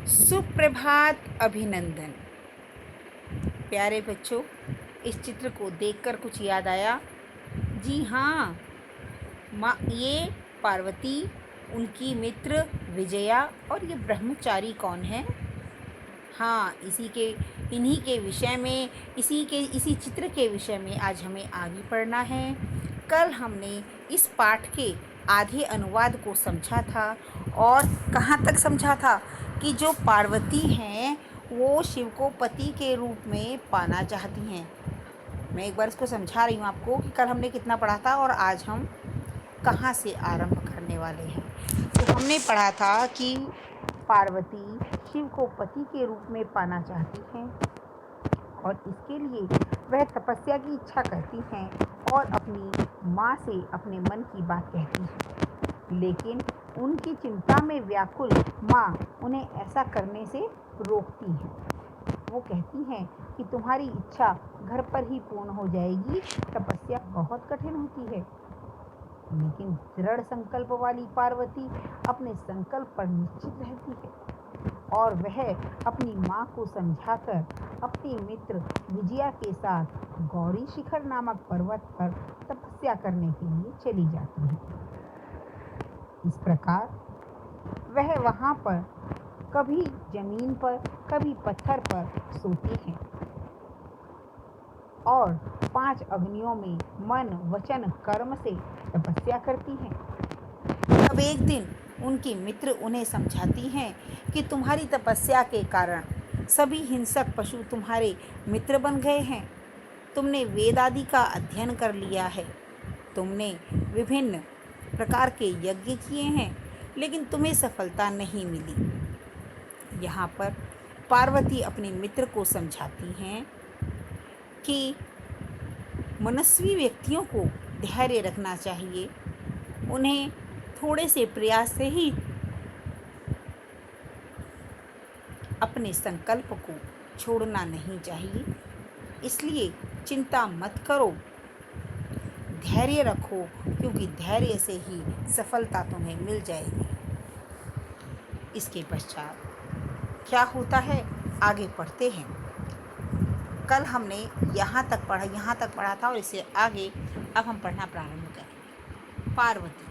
सुप्रभात अभिनंदन। प्यारे बच्चों, इस चित्र को देखकर कुछ याद आया? जी हाँ, माँ ये पार्वती, उनकी मित्र विजया और ये ब्रह्मचारी कौन है? हाँ, इन्हीं के विषय में, इसी चित्र के विषय में आज हमें आगे पढ़ना है। कल हमने इस पाठ के आधे अनुवाद को समझा था और कहाँ तक समझा था कि जो पार्वती हैं वो शिव को पति के रूप में पाना चाहती हैं। मैं एक बार इसको समझा रही हूँ आपको कि कल हमने कितना पढ़ा था और आज हम कहाँ से आरंभ करने वाले हैं। तो हमने पढ़ा था कि पार्वती शिव को पति के रूप में पाना चाहती हैं और इसके लिए वह तपस्या की इच्छा करती हैं और अपनी माँ से अपने मन की बात कहती हैं, लेकिन उनकी चिंता में व्याकुल माँ उन्हें ऐसा करने से रोकती हैं। वो कहती हैं कि तुम्हारी इच्छा घर पर ही पूर्ण हो जाएगी, तपस्या बहुत कठिन होती है। लेकिन दृढ़ संकल्प वाली पार्वती अपने संकल्प पर निश्चित रहती है और वह अपनी माँ को समझाकर अपने मित्र विजया के साथ गौरी शिखर नामक पर्वत पर तपस्या करने के लिए चली जाती है। इस प्रकार वह वहाँ पर कभी जमीन पर कभी पत्थर पर सोती है और 5 अग्नियों में मन वचन कर्म से तपस्या करती हैं। अब एक दिन उनकी मित्र उन्हें समझाती हैं कि तुम्हारी तपस्या के कारण सभी हिंसक पशु तुम्हारे मित्र बन गए हैं। तुमने वेद आदि का अध्ययन कर लिया है, तुमने विभिन्न प्रकार के यज्ञ किए हैं, लेकिन तुम्हें सफलता नहीं मिली। यहाँ पर पार्वती अपने मित्र को समझाती हैं कि मनस्वी व्यक्तियों को धैर्य रखना चाहिए, उन्हें थोड़े से प्रयास से ही अपने संकल्प को छोड़ना नहीं चाहिए। इसलिए चिंता मत करो, धैर्य रखो, क्योंकि धैर्य से ही सफलता तुम्हें मिल जाएगी। इसके पश्चात क्या होता है, आगे पढ़ते हैं। कल हमने यहाँ तक पढ़ा था और इससे आगे अब हम पढ़ना प्रारंभ करें। पार्वती,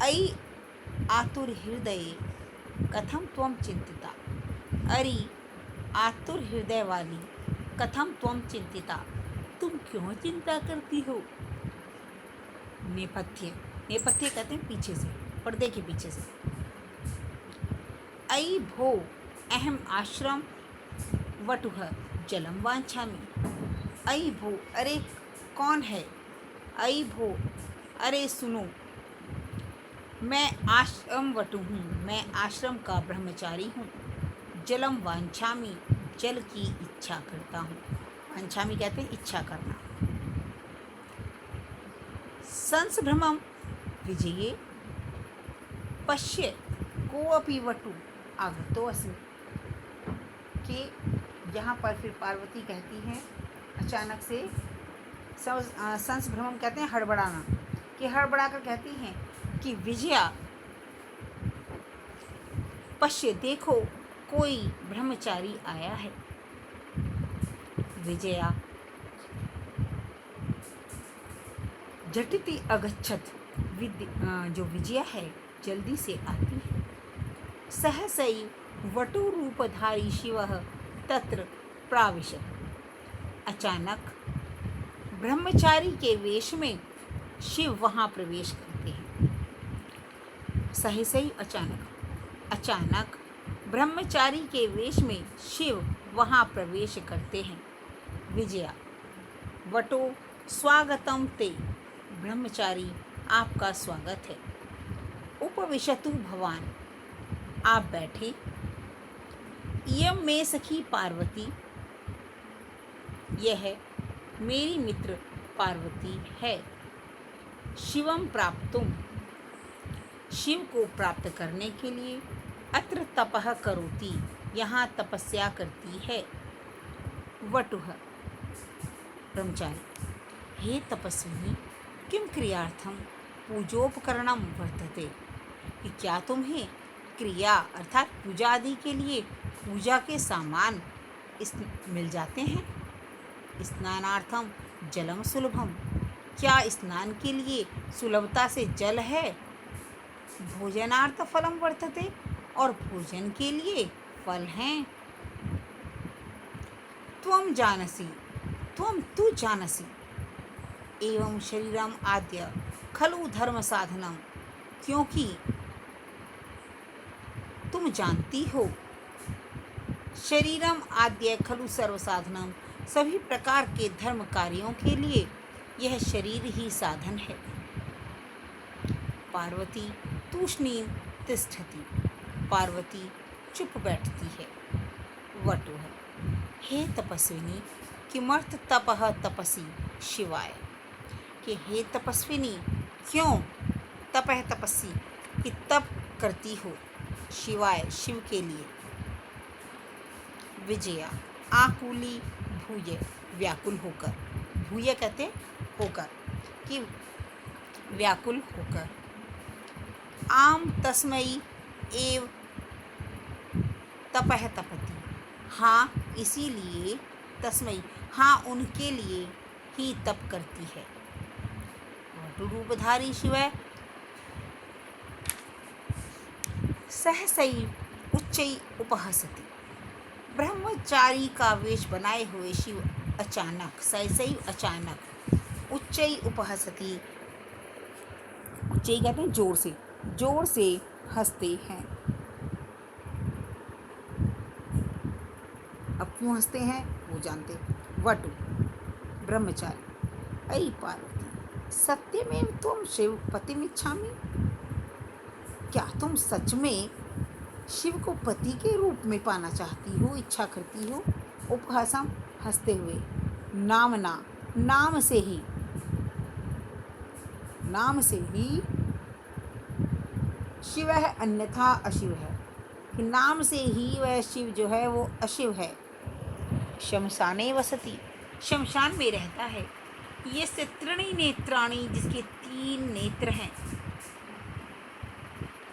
अयि आतुर हृदय कथम त्वं चिंतिता। अरे आतुर हृदय वाली, कथम त्वं चिंतिता, तुम क्यों चिंता करती हो। नेपथ्य, नेपथ्य कहते हैं पीछे से, पर्दे के पीछे से। अयि भो अहम आश्रम वटुह जलम वांछामि। अयि भो, अरे कौन है। अयि भो, अरे सुनो, मैं आश्रम वटु हूँ, मैं आश्रम का ब्रह्मचारी हूँ। जलम वांछामि, जल की इच्छा करता हूँ। वांछामि कहते हैं इच्छा करना। संस्भ्रमं विजये पश्य कोऽपि वटु आगतो अस्मि। कि यहाँ पर फिर पार्वती कहती हैं अचानक से, संस्भ्रमम कहते हैं हड़बड़ाना, कि हड़बड़ा कर कहती हैं कि विजया, पश्य देखो, कोई ब्रह्मचारी आया है। विजया झटिति अगच्छत, जो विजया है जल्दी से आती है। सहसैव वटुरूपधारी शिवः तत्र प्राविशत्। अचानक ब्रह्मचारी के वेश में शिव वहाँ प्रवेश करते हैं। सहसैव अचानक ब्रह्मचारी के वेश में शिव वहाँ प्रवेश करते हैं। विजया, वटो स्वागतम ते, ब्रह्मचारी आपका स्वागत है। उपविशतु भवान, आप बैठे। इयं मे सखी पार्वती, यह मेरी मित्र पार्वती है। शिवम प्राप्तुम, शिव को प्राप्त करने के लिए। अत्र तपः करोति, यहाँ तपस्या करती है। वटुः ब्रह्मचारी, हे तपस्विनी, किं क्रियार्थं पूजोपकरणं वर्तते। कि क्या तुम्हें क्रिया अर्थात पूजा आदि के लिए पूजा के सामान इस मिल जाते हैं। स्नानार्थम जलम सुलभम, क्या स्नान के लिए सुलभता से जल है। भोजनार्थ फलम वर्तते, और भोजन के लिए फल हैं। त्वं जानसि, त्वं तू जानसि, एवं शरीरम आद्य खलु धर्म साधनम, क्योंकि तुम जानती हो शरीरम आद्य खलु सर्व साधनम, सभी प्रकार के धर्म कार्यों के लिए यह शरीर ही साधन है। पार्वती तूष्णीम तिष्ठति, पार्वती चुप बैठती है। वटु है, हे तपस्विनी किमर्थ तपः तपसी शिवाय, कि हे तपस्विनी क्यों तपः तपसी, कि तप करती हो शिवाय शिव के लिए। विजया आकुली भूय, व्याकुल होकर, भूय कहते होकर, कि व्याकुल होकर। आम तस्मयी एव तपः तपति, हाँ इसीलिए तस्मयी, हाँ उनके लिए ही तप करती है। रूपधारी शिवय सहसैव उच्चै उपहसति, ब्रह्मचारी का वेश बनाए हुए शिव अचानक, सहसैव अचानक, उच्चै उपहसति, उच्चै कहते हैं जोर से हंसते हैं। अब क्यों हंसते हैं वो जानते। वटु ब्रह्मचारी, अयि पार्वती सत्यमेव त्वं शिव पतिमिच्छामि, क्या तुम सच में शिव को पति के रूप में पाना चाहती हो, इच्छा करती हो। उपहासम हंसते हुए, नामना नाम से ही, नाम से ही शिव है अन्यथा अशिव है, कि नाम से ही वह शिव जो है वो अशिव है। शमशाने वसति, शमशान में रहता है। ये से त्रीणि नेत्राणि, जिसके 3 नेत्र हैं।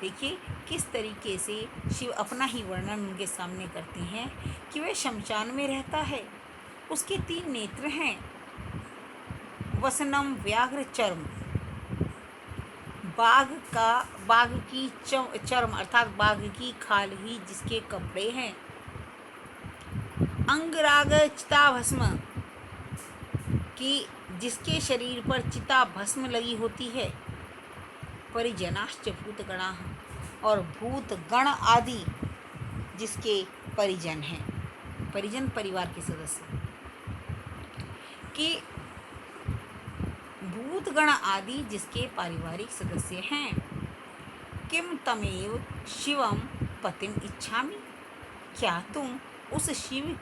देखिए किस तरीके से शिव अपना ही वर्णन उनके सामने करते हैं कि वह शमशान में रहता है, उसके 3 नेत्र हैं। वसनम व्याघ्र चर्म, बाघ की चर्म अर्थात बाघ की खाल ही जिसके कपड़े हैं। अंगराग चिता भस्म, की जिसके शरीर पर चिता भस्म लगी होती है। परिजनाश्च भूतगणा, और भूत गण आदि जिसके परिजन हैं, परिजन परिवार के सदस्य, कि भूतगण आदि जिसके पारिवारिक सदस्य हैं। किम तमेव शिवम पतिम इच्छामि, क्या तुम उस शिव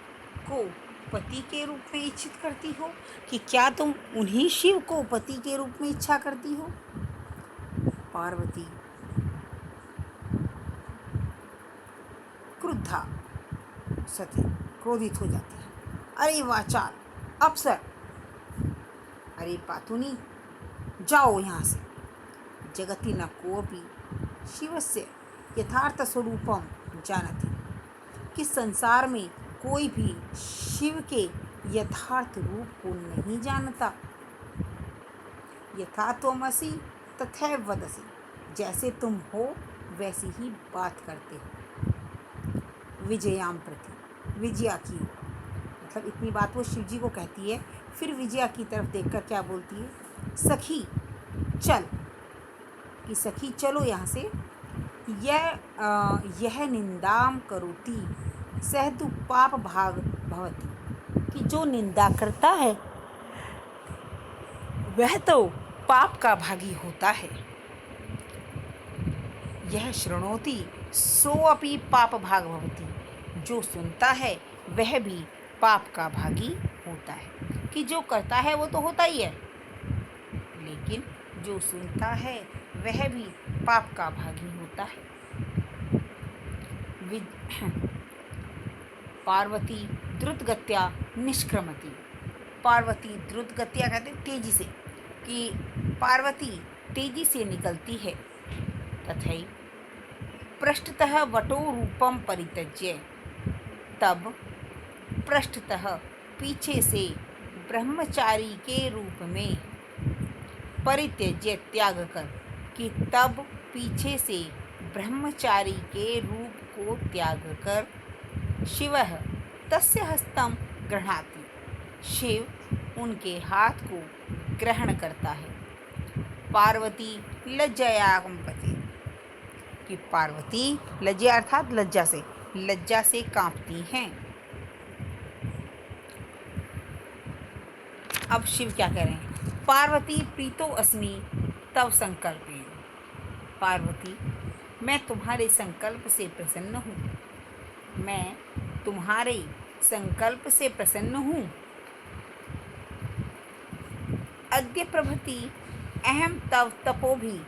को पति के रूप में इच्छित करती हो, कि क्या तुम उन्हीं शिव को पति के रूप में इच्छा करती हो। पार्वती क्रुद्धा सती, क्रोधित हो जाती है। अरे वाचाल अप्सर, अरे पातुनी जाओ यहाँ से। जगति न कोपि शिवस्य यथार्थ स्वरूपम जानति, कि संसार में कोई भी शिव के यथार्थ रूप को नहीं जानता। यथा त्वमसि तथैव वदसि, जैसे तुम हो वैसी ही बात करते हो। विजयाम प्रति, विजया की, मतलब इतनी बात वो शिव जी को कहती है। फिर विजया की तरफ देखकर क्या बोलती है, सखी चल, कि सखी चलो यहाँ से। यह निंदाम करोति सह तु पाप भाग भवति, कि जो निंदा करता है वह तो पाप का भागी होता है। यह शृणोति सोऽपि पाप भाग भवति, जो सुनता है वह भी पाप का भागी होता है। कि जो करता है वो तो होता ही है, लेकिन जो सुनता है वह भी पाप का भागी होता है। पार्वती द्रुतगत्या निष्क्रमति, पार्वती द्रुतगत्या कहते तेजी से, कि पार्वती तेजी से निकलती है। तथैव पृष्ठतः वटो रूपम परित्यज्य, तब पृष्ठतः पीछे से ब्रह्मचारी के रूप में, परित्यज्य त्याग कर, कि तब पीछे से ब्रह्मचारी के रूप को त्याग कर, शिवः तस्य हस्तं गृह्णाति, शिव उनके हाथ को ग्रहण करता है। पार्वती लज्जया कंपति, कि पार्वती लज्जा अर्थात लज्जा से कांपती हैं। अब शिव क्या कह रहे हैं? पार्वती प्रीतो अस्मि तव संकल्पेन, पार्वती मैं तुम्हारे संकल्प से प्रसन्न हूँ, मैं तुम्हारे संकल्प से प्रसन्न हूँ। अद्य प्रभृति अहम तव तपोभि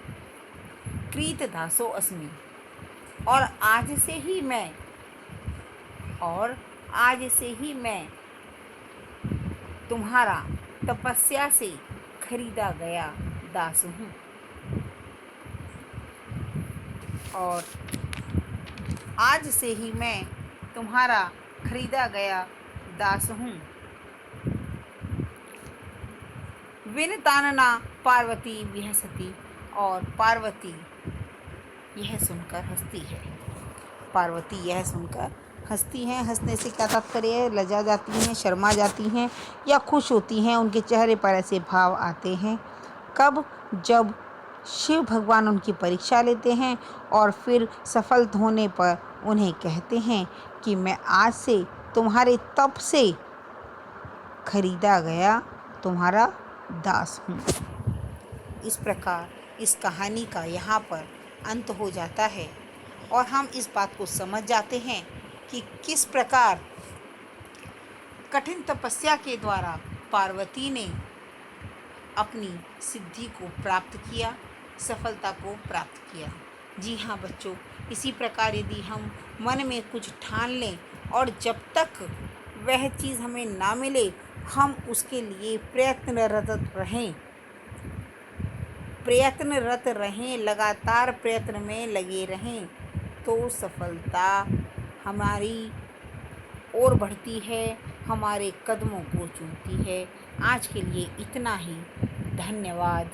कृतदासो अस्मि, और आज से ही मैं तुम्हारा तपस्या से खरीदा गया दास हूँ। और आज से ही मैं तुम्हारा खरीदा गया दास हूँ। विनतानना पार्वती विहसती, और पार्वती यह सुनकर हंसती है। पार्वती यह सुनकर हंसती हैं। हंसने से क्या तात्पर्य है? लजा जाती हैं, शर्मा जाती हैं या खुश होती हैं। उनके चेहरे पर ऐसे भाव आते हैं। कब? जब शिव भगवान उनकी परीक्षा लेते हैं और फिर सफल होने पर उन्हें कहते हैं कि मैं आज से तुम्हारे तप से खरीदा गया तुम्हारा दास हूँ। इस प्रकार इस कहानी का यहाँ पर अंत हो जाता है और हम इस बात को समझ जाते हैं कि किस प्रकार कठिन तपस्या के द्वारा पार्वती ने अपनी सिद्धि को प्राप्त किया, सफलता को प्राप्त किया। जी हाँ बच्चों, इसी प्रकार यदि हम मन में कुछ ठान लें और जब तक वह चीज़ हमें ना मिले हम उसके लिए प्रयत्नरत रहें, लगातार प्रयत्न में लगे रहें, तो सफलता हमारी ओर बढ़ती है, हमारे कदमों को चूमती है। आज के लिए इतना ही। धन्यवाद।